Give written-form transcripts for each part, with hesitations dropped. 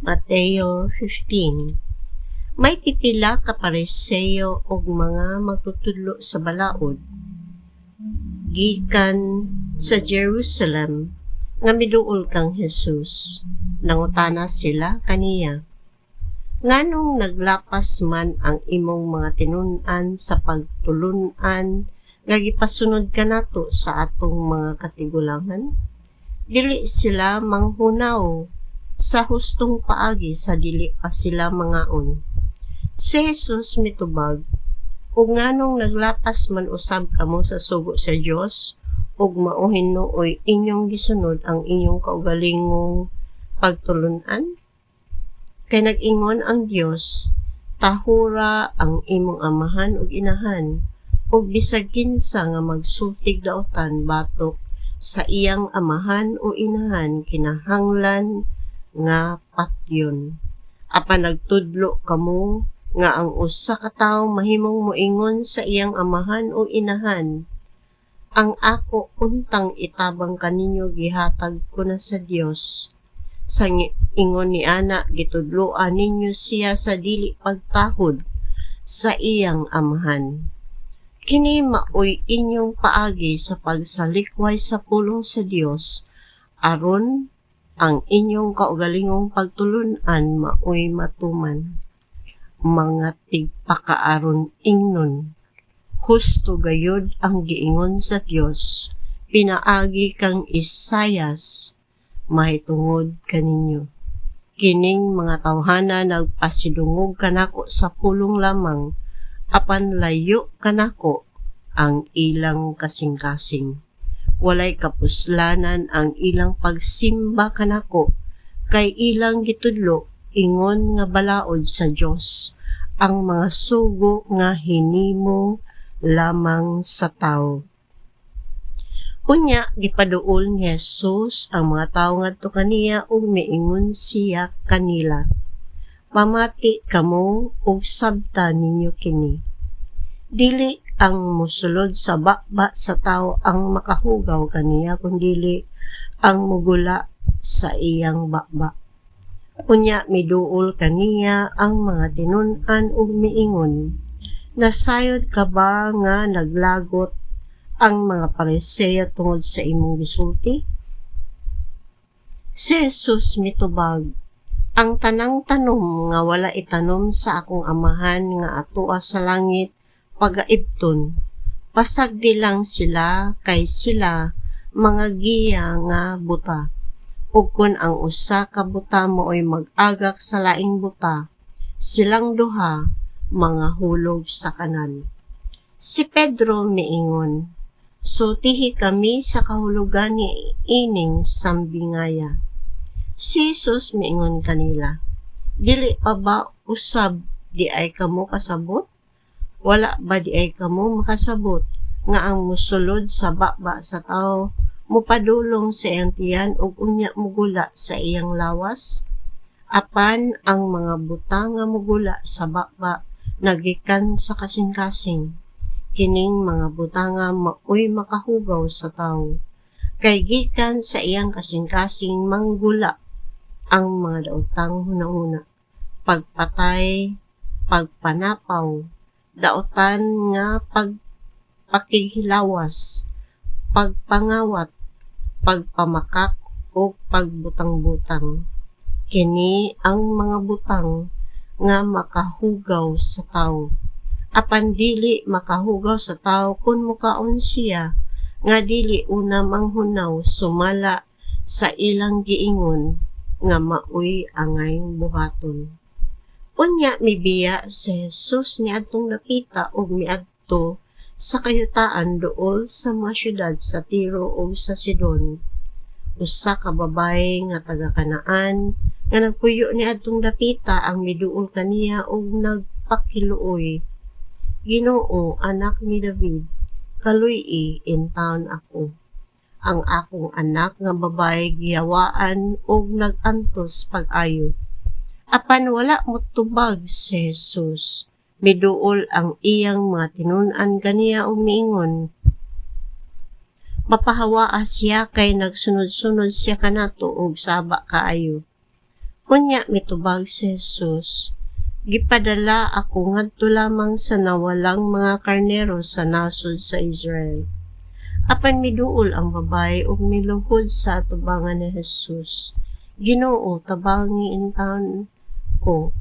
Mateo 15. May pipila ka Pariseo og mga magtutudlo sa balaod gikan sa Jerusalem nga miduol kang Jesus. Nangutana sila kaniya, nganong naglapas man ang imong mga tinun-an sa pagtulunan nga gipasunod kanato sa atong mga katigulangan? Dili sila manghunaw sa hustong paagi sa dili pa sila mangaon. Si Jesus mitubag, ug nganong naglapas man usab kamo sa sugo sa Dios, ug mauhin nooy inyong gisunod ang inyong kaugalingong pagtulunan? Kay nag-ingon ang Dios, tahura ang imong amahan ug inahan, ug bisag kinsa nga magsultig daotan batok sa iyang amahan o inahan kinahanglan nga patyon. Apan nagtudlo kamo nga ang usa ka tawo mahimong moingon sa iyang amahan o inahan, ang ako untang itabang kaninyo gihatag ko na sa Dios. Sa ingon ni ana gitudloan ninyo siya sa dili pagtahod sa iyang amahan. Kini maoy inyong paagi sa pagsalikway sa pulong sa Dios, aron ang inyong kaugalingong pagtulunan maoy matuman. Mga tigpakaaron ingnon, husto gayud ang giingon sa Dios, pinaagi kang Isayas, mahitungod kaninyo. Kining mga tawhana nagpasidungog kanako sa pulong lamang, apan layo kanako ang ilang kasing-kasing. Walay kapuslanan ang ilang pagsimba kanako, kay ilang gitudlo ingon nga balaod sa Dios ang mga sugo nga hinimo lamang sa tawo. Unya gipaduol ni Jesus ang mga tawo ngadto kaniya ug miingon siya kanila, pamati kamo ug sabtan ninyo kini. Dili ang musulod sa bakba sa tawo ang makahugaw kaniya, kundili ang mugula sa iyang bakba. Unya miduol kaniya ang mga tinun-an ug miingon, nasayod ka ba nga naglagot ang mga Pariseo tungod sa imong gisulti? Si Jesus mitubag, ang tanang tanom nga wala itanom sa akong amahan nga atoa sa langit pagaibton, pasag di lang sila kay sila mga giya nga buta. Ug kun ang usa ka buta mooy mag-agak sa laing buta, silang duha mga hulog sa kanan. Si Pedro miingon, sutihi kami sa kahulugan ni ining sambingaya. Si Jesus miingon kanila, dili pa ba usab di ay kamo kasabot? Wala ba di ay kamo makasabot nga ang musulod sa bakba sa tao mupadulong sa iyang tiyan ug unya mugula sa iyang lawas? Apan ang mga buta nga mugula sa bakba nagikan sa kasing-kasing. Kining mga buta nga maoy makahugaw sa tawo, kay gikan sa iyang kasing-kasing manggula ang mga daotang hunahuna, pagpatay, pagpanapaw, daotan nga pagpakihilawas, pagpangawat, pagpamakak o pagbutang-butang. Kini ang mga butang nga makahugaw sa tawo. Apan dili makahugaw sa tawo kun mukaon siya nga dili una manghunaw sumala sa ilang giingon nga maoy angay buhaton. Unya mibiya si Jesus niadtong napita ug miadto sa kayutaan duol sa mga syudad sa Tiro ug sa Sidon. Usa ka babaye nga taga Kanaan nga nagpuyo niadtong dapita ang miduol kaniya ug nagpakiluoy, Ginoo, anak ni David, kaluy-i in town ako. Ang akong anak nga babaye giyawaan ug nagantos pag-ayo. Apan wala motubag si Jesus. Miduol ang iyang mga tinun-an kaniya ug miingon, mapahawaa siya kay nagsunod-sunod siya kanato og saba kaayo. Unya mitubag si Jesus, gipadala ako ngadto lamang sa nawalang mga karnero sa nasod sa Israel. Apan miduol ang babae ug miluhod sa atubangan ni Jesus. Ginoo, tabangi intaon ko,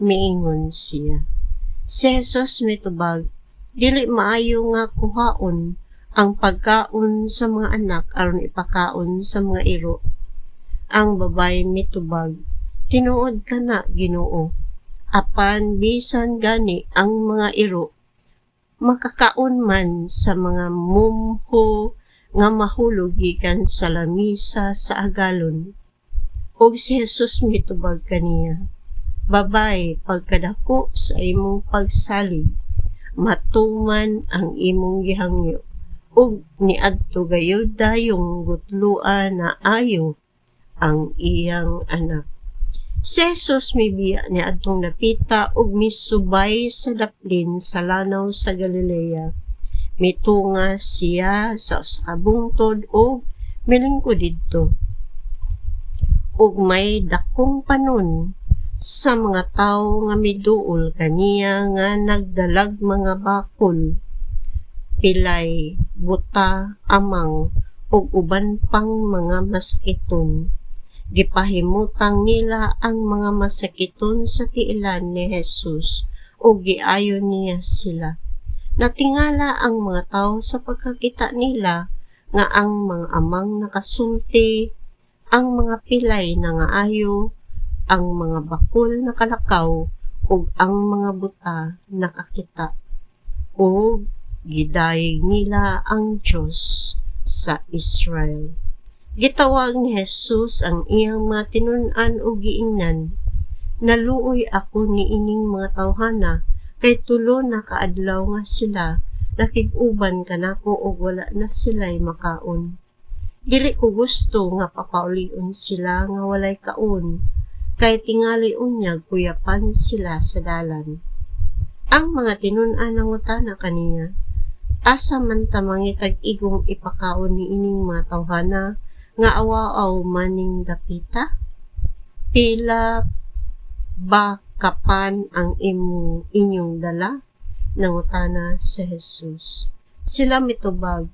miingon siya. Si Jesus mitubag, dili maayo nga kuhaon ang pagkaon sa mga anak aron ipakaon sa mga iro. Ang babae mitubag, tinuod ka na, Ginoo. Apan bisan gani ang mga iro makakaon man sa mga mumho nga mahulog gikan sa lamisa sa agalon. Og si Jesus mitubag kaniya, Babay, pagkadako sa imong pagsalig, matuman ang imong gihangyo, ug niadto gayud dayong gutluan na ayo ang iyang anak. Si Jesus mibiya ni adtong napita ug misubay sa daplin sa lanaw sa Galilea. Mitunga siya sa bungtod ug milingkod didto. Ug may dakong panon sa mga tawo nga miduol kaniya nga nagdalag mga bakol, pilay, buta, amang ug uban pang mga masakiton. Gipahimutang nila ang mga masakiton sa tiilan ni Jesus o giayon niya sila. Natingala ang mga tao sa pagkakita nila nga ang mga amang nakasulti, ang mga pilay na ngaayo, ang mga bakol nakalakaw, ug ang mga buta nakakita. O gidayeg nila ang Diyos sa Israel. Gitawag ni Jesus ang iyang mga tinun-an o giingnan. Naluoy ako ni ining mga tawhana, kay tulo na kaadlaw nga sila, nakig-uban kanako og wala na sila'y makaon. Dili ko gusto nga papaulion sila nga walay kaon, kay tingali unyag kuyapan sila sa dalan. Ang mga tinun-an nangutana kaniya, asa man ta mangitag igong ipakaon ni ining mga tawhana, nga awaaw maning dapita? Pila ba kapan ang inyong dala? Nangutana si Jesus. Sila mitubag,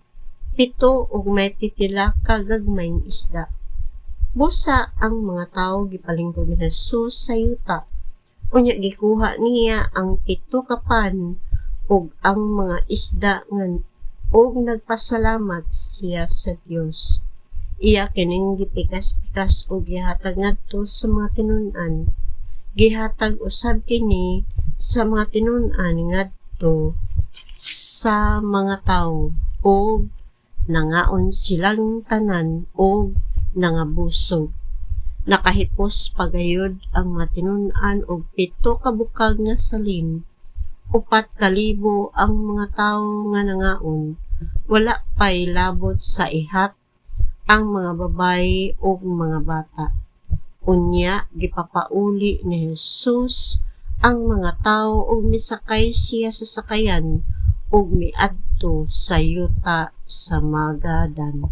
7 ug may pipila ka gagmayng isda. Busa ang mga tawo gipalingkod ni Jesus sa yuta. Unya gikuha niya ang 7 kapan ug ang mga isda nga ug nagpasalamat siya sa Dios. Iya kining gipikas-pikas o gihatag ngadto sa mga tinun-an. Gihatag usab kini sa mga tinun-an ngadto sa mga tawo o nangaon silang tanan o nangabusog. Nakahipos pagayod ang mga tinun-an og 7 ka bukag nga salin. 4,000 ang mga tawo nga nangaon. Wala pay labot sa ihat ang mga babayi o mga bata. Unya, gipapauli ni Jesus ang mga tao ug misakay siya sa sakayan ug miadto sa yuta sa Magadan.